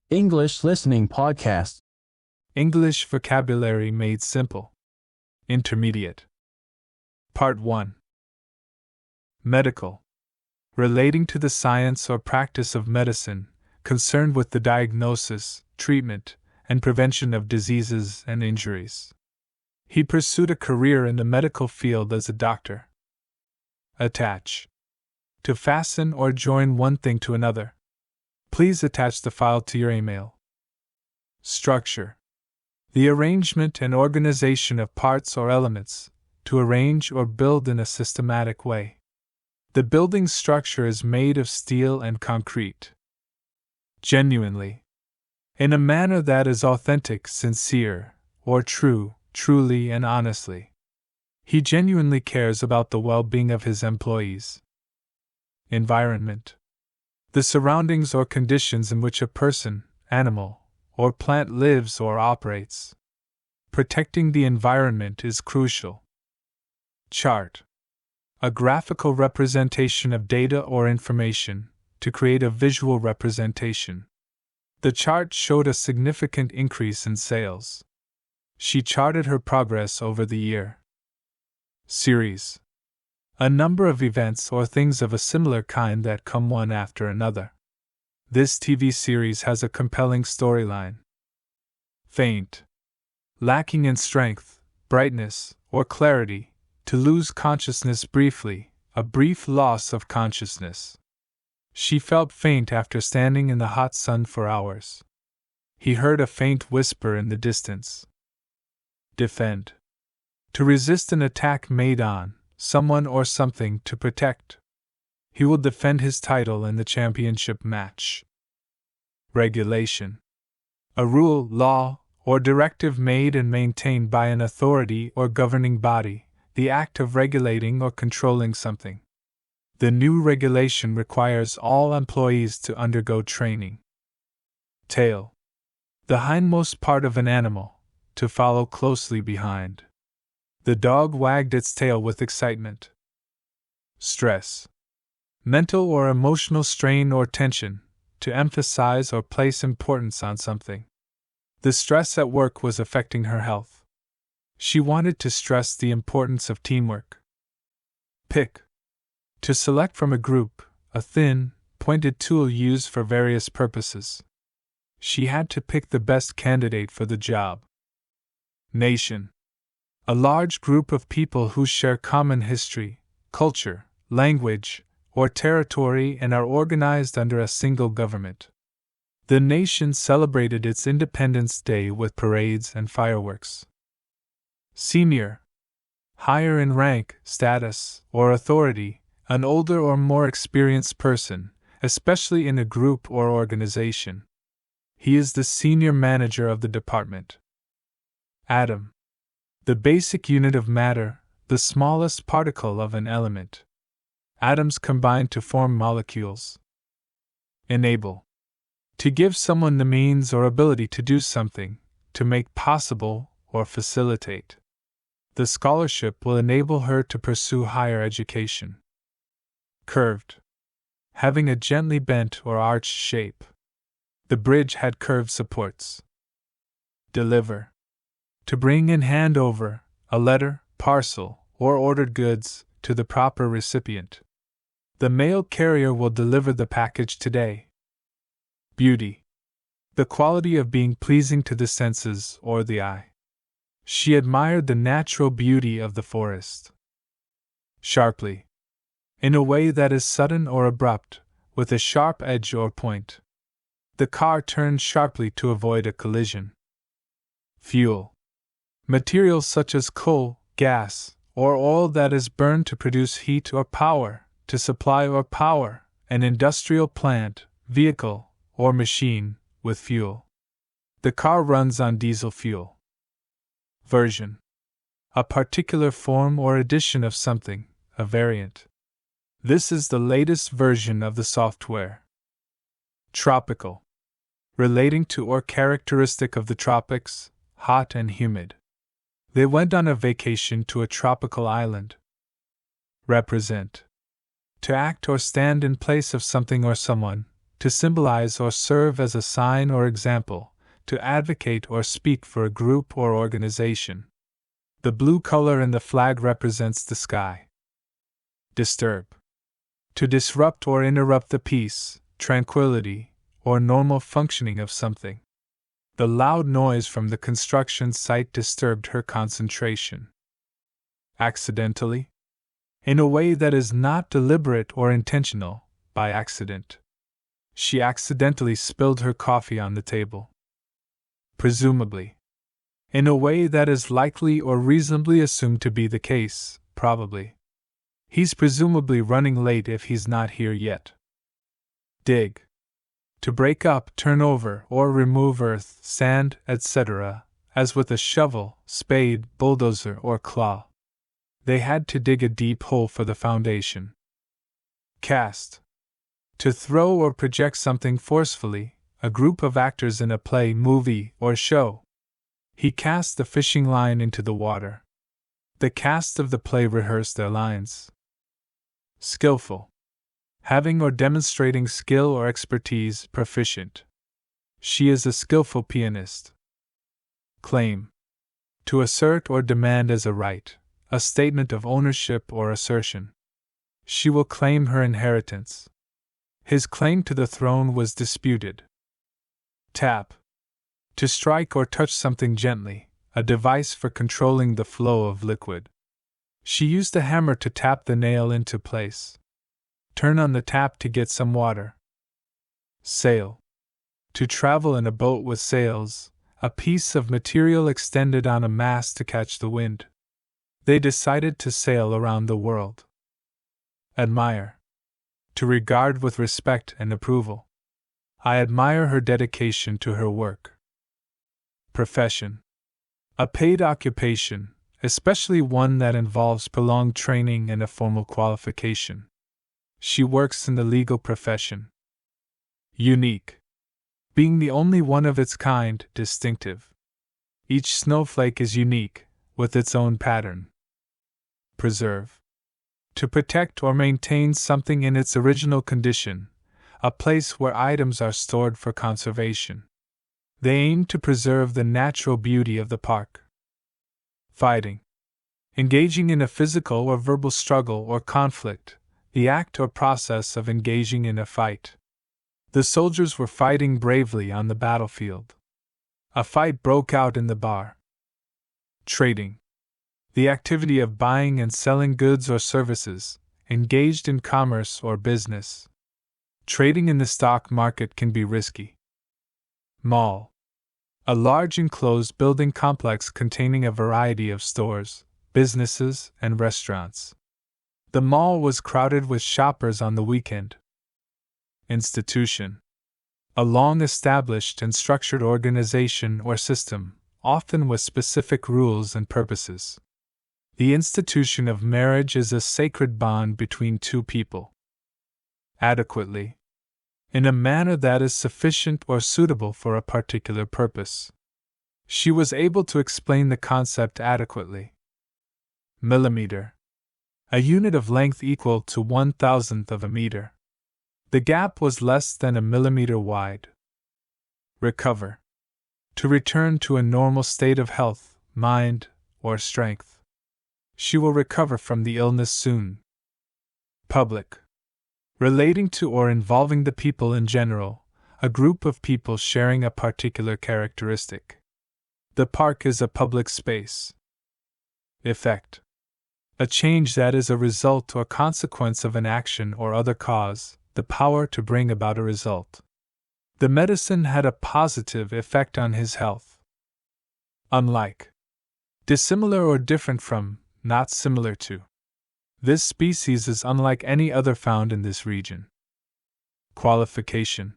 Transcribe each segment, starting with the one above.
English Listening Podcast. English Vocabulary Made Simple. Intermediate. Part 1. Medical. Relating to the science or practice of medicine, concerned with the diagnosis, treatment, and prevention of diseases and injuries. He pursued a career in the medical field as a doctor. Attach. To fasten or join one thing to another. Please attach the file to your email. Structure. The arrangement and organization of parts or elements, to arrange or build in a systematic way. The building structure is made of steel and concrete. Genuinely. In a manner that is authentic, sincere, or true, truly and honestly. He genuinely cares about the well-being of his employees. Environment. The surroundings or conditions in which a person, animal, or plant lives or operates. Protecting the environment is crucial. Chart. A graphical representation of data or information, to create a visual representation. The chart showed a significant increase in sales. She charted her progress over the year. Series. A number of events or things of a similar kind that come one after another. This TV series has a compelling storyline. Faint. Lacking in strength, brightness, or clarity, to lose consciousness briefly, a brief loss of consciousness. She felt faint after standing in the hot sun for hours. He heard a faint whisper in the distance. Defend. To resist an attack made on someone or something, to protect. He will defend his title in the championship match. Regulation. A rule, law, or directive made and maintained by an authority or governing body, the act of regulating or controlling something. The new regulation requires all employees to undergo training. Tail. The hindmost part of an animal, to follow closely behind. The dog wagged its tail with excitement. Stress. Mental or emotional strain or tension, to emphasize or place importance on something. The stress at work was affecting her health. She wanted to stress the importance of teamwork. Pick. To select from a group, a thin, pointed tool used for various purposes. She had to pick the best candidate for the job. Nation. A large group of people who share common history, culture, language, or territory and are organized under a single government. The nation celebrated its Independence Day with parades and fireworks. Senior. Higher in rank, status, or authority, an older or more experienced person, especially in a group or organization. He is the senior manager of the department. Atom. The basic unit of matter, the smallest particle of an element. Atoms combine to form molecules. Enable. To give someone the means or ability to do something, to make possible or facilitate. The scholarship will enable her to pursue higher education. Curved. Having a gently bent or arched shape. The bridge had curved supports. Deliver. To bring and hand over a letter, parcel, or ordered goods to the proper recipient. The mail carrier will deliver the package today. Beauty. The quality of being pleasing to the senses or the eye. She admired the natural beauty of the forest. Sharply. In a way that is sudden or abrupt, with a sharp edge or point. The car turned sharply to avoid a collision. Fuel. Materials such as coal, gas, or oil that is burned to produce heat or power, to supply or power an industrial plant, vehicle, or machine with fuel. The car runs on diesel fuel. Version. A particular form or edition of something, a variant. This is the latest version of the software. Tropical. Relating to or characteristic of the tropics, hot and humid. They went on a vacation to a tropical island. Represent. To act or stand in place of something or someone, to symbolize or serve as a sign or example, to advocate or speak for a group or organization. The blue color in the flag represents the sky. Disturb. To disrupt or interrupt the peace, tranquility, or normal functioning of something. The loud noise from the construction site disturbed her concentration. Accidentally? In a way that is not deliberate or intentional, by accident. She accidentally spilled her coffee on the table. Presumably. In a way that is likely or reasonably assumed to be the case, probably. He's presumably running late if he's not here yet. Dig. To break up, turn over, or remove earth, sand, etc., as with a shovel, spade, bulldozer, or claw. They had to dig a deep hole for the foundation. Cast. To throw or project something forcefully, a group of actors in a play, movie, or show. He cast the fishing line into the water. The cast of the play rehearsed their lines. Skillful. Having or demonstrating skill or expertise, proficient. She is a skillful pianist. Claim. To assert or demand as a right, a statement of ownership or assertion. She will claim her inheritance. His claim to the throne was disputed. Tap. To strike or touch something gently, a device for controlling the flow of liquid. She used a hammer to tap the nail into place. Turn on the tap to get some water. Sail. To travel in a boat with sails, a piece of material extended on a mast to catch the wind. They decided to sail around the world. Admire. To regard with respect and approval. I admire her dedication to her work. Profession. A paid occupation, especially one that involves prolonged training and a formal qualification. She works in the legal profession. Unique. Being the only one of its kind, distinctive. Each snowflake is unique, with its own pattern. Preserve. To protect or maintain something in its original condition, a place where items are stored for conservation. They aim to preserve the natural beauty of the park. Fighting. Engaging in a physical or verbal struggle or conflict, the act or process of engaging in a fight. The soldiers were fighting bravely on the battlefield. A fight broke out in the bar. Trading. The activity of buying and selling goods or services, engaged in commerce or business. Trading in the stock market can be risky. Mall. A large enclosed building complex containing a variety of stores, businesses, and restaurants. The mall was crowded with shoppers on the weekend. Institution. A long-established and structured organization or system, often with specific rules and purposes. The institution of marriage is a sacred bond between two people. Adequately. In a manner that is sufficient or suitable for a particular purpose. She was able to explain the concept adequately. Millimeter. A unit of length equal to 1/1000th of a meter. The gap was less than a millimeter wide. Recover. To return to a normal state of health, mind, or strength. She will recover from the illness soon. Public. Relating to or involving the people in general, a group of people sharing a particular characteristic. The park is a public space. Effect. A change that is a result or consequence of an action or other cause, the power to bring about a result. The medicine had a positive effect on his health. Unlike. Dissimilar or different from, not similar to. This species is unlike any other found in this region. Qualification.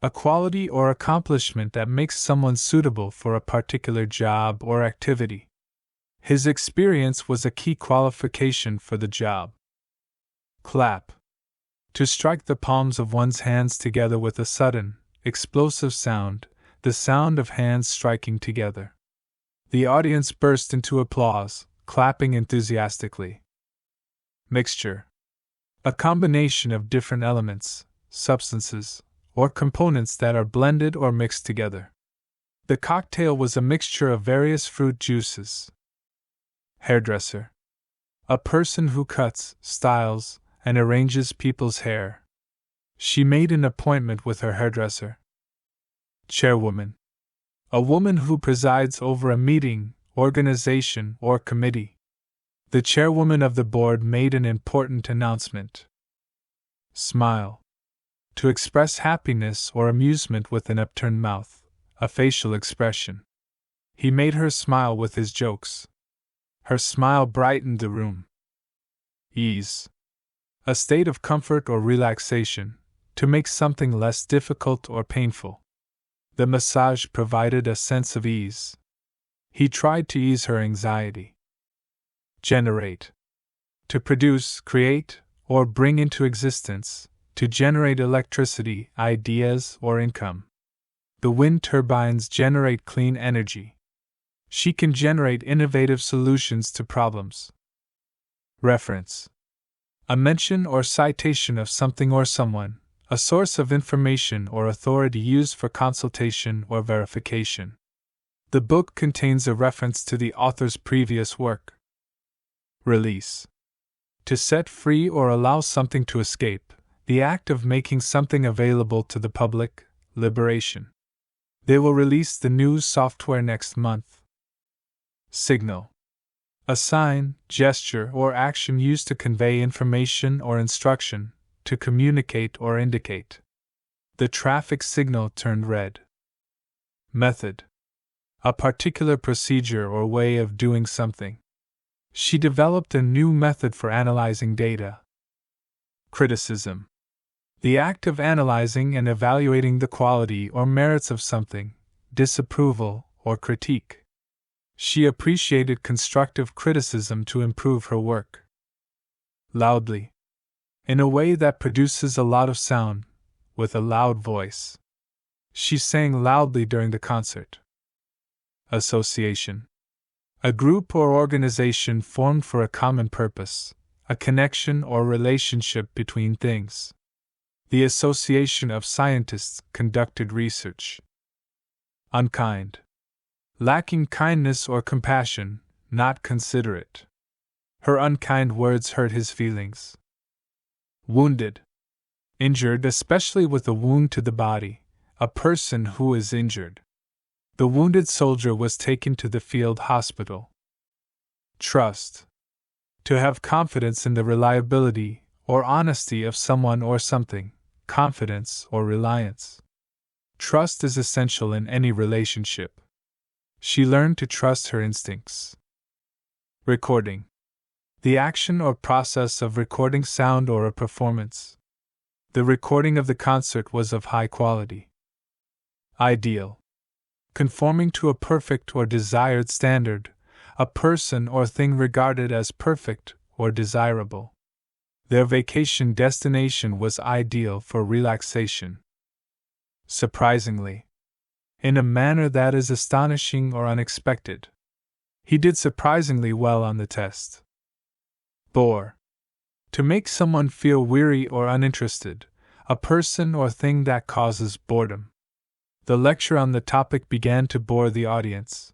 A quality or accomplishment that makes someone suitable for a particular job or activity. His experience was a key qualification for the job. Clap. To strike the palms of one's hands together with a sudden, explosive sound, the sound of hands striking together. The audience burst into applause, clapping enthusiastically. Mixture. A combination of different elements, substances, or components that are blended or mixed together. The cocktail was a mixture of various fruit juices. Hairdresser. A person who cuts, styles, and arranges people's hair. She made an appointment with her hairdresser. Chairwoman. A woman who presides over a meeting, organization, or committee. The chairwoman of the board made an important announcement. Smile. To express happiness or amusement with an upturned mouth, a facial expression. He made her smile with his jokes. Her smile brightened the room. Ease. A state of comfort or relaxation, to make something less difficult or painful. The massage provided a sense of ease. He tried to ease her anxiety. Generate. To produce, create, or bring into existence, to generate electricity, ideas, or income. The wind turbines generate clean energy. She can generate innovative solutions to problems. Reference. A mention or citation of something or someone, a source of information or authority used for consultation or verification. The book contains a reference to the author's previous work. Release. To set free or allow something to escape, the act of making something available to the public, liberation. They will release the new software next month. Signal. A sign, gesture, or action used to convey information or instruction, to communicate or indicate. The traffic signal turned red. Method. A particular procedure or way of doing something. She developed a new method for analyzing data. Criticism. The act of analyzing and evaluating the quality or merits of something, disapproval or critique. She appreciated constructive criticism to improve her work. Loudly. In a way that produces a lot of sound, with a loud voice. She sang loudly during the concert. Association. A group or organization formed for a common purpose, a connection or relationship between things. The association of scientists conducted research. Unkind. Lacking kindness or compassion, not considerate. Her unkind words hurt his feelings. Wounded. Injured, especially with a wound to the body, a person who is injured. The wounded soldier was taken to the field hospital. Trust. To have confidence in the reliability or honesty of someone or something, confidence or reliance. Trust is essential in any relationship. She learned to trust her instincts. Recording. The action or process of recording sound or a performance. The recording of the concert was of high quality. Ideal. Conforming to a perfect or desired standard, a person or thing regarded as perfect or desirable. Their vacation destination was ideal for relaxation. Surprisingly. In a manner that is astonishing or unexpected. He did surprisingly well on the test. Bore. To make someone feel weary or uninterested, a person or thing that causes boredom. The lecture on the topic began to bore the audience.